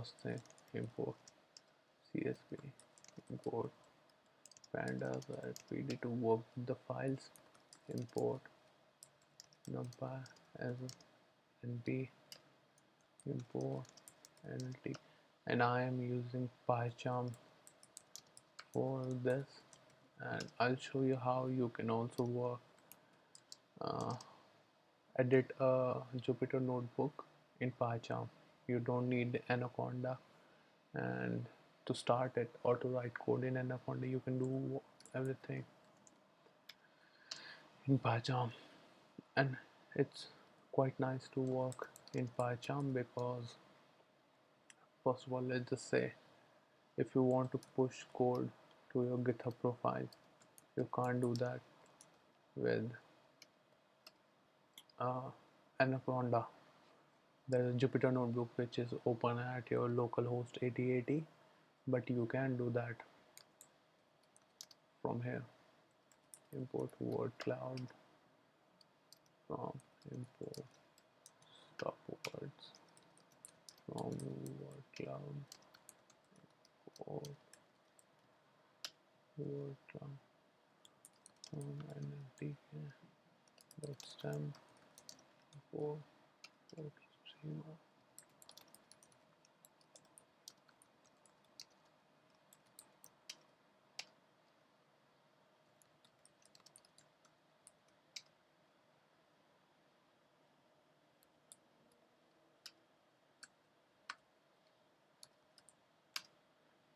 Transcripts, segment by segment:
first thing, import CSV, import pandas at PD to work with the files, import numpy as np, import NLTK, and I am using PyCharm for this, and I'll show you how you can also work edit a Jupyter notebook in PyCharm. You don't need Anaconda, and to start it or to write code in Anaconda, you can do everything in PyCharm. And it's quite nice to work in PyCharm because, first of all, let's just say if you want to push code to your GitHub profile, you can't do that with Anaconda. There's a Jupyter notebook which is open at your localhost 8080, but you can do that from here. Import word cloud from import stop words from word cloud, import word cloud from NLTK.stem, import word streamer.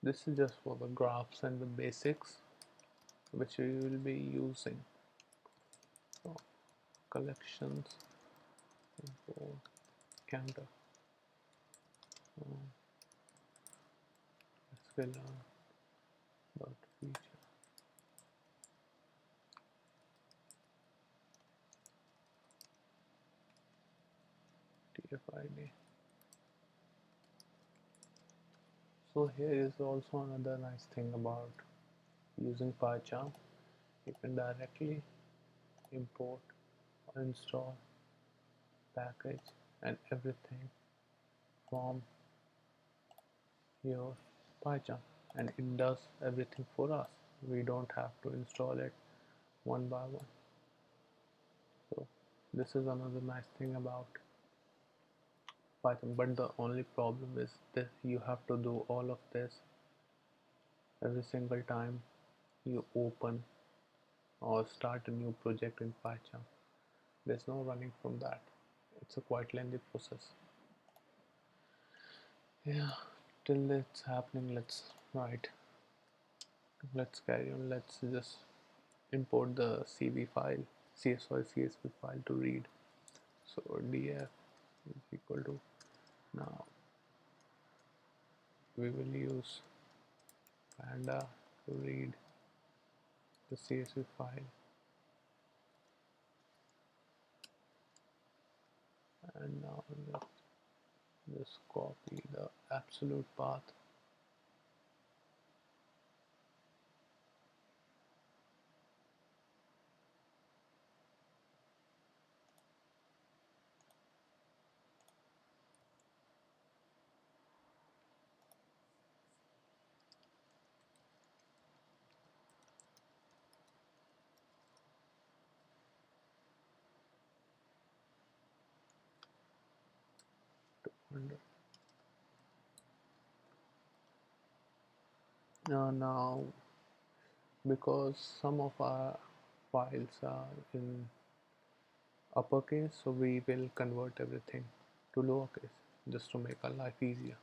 This is just for the graphs and the basics which we will be using. So collections, import counter, scalar dot feature, TF-ID. So here is also another nice thing about using PyCharm. You can directly import or install package and everything from your PyCharm, and it does everything for us. We don't have to install it one by one. So this is another nice thing about Python, but the only problem is that you have to do all of this every single time you open or start a new project in PyCharm. There's no running from that. It's a quite lengthy process. Yeah, till it's happening, let's carry on. Let's just import the CV file, CSV file to read. So df is equal to, now we will use panda to read the CSV file, and now let's just copy the absolute path. Now, because some of our files are in uppercase, so we will convert everything to lowercase just to make our life easier.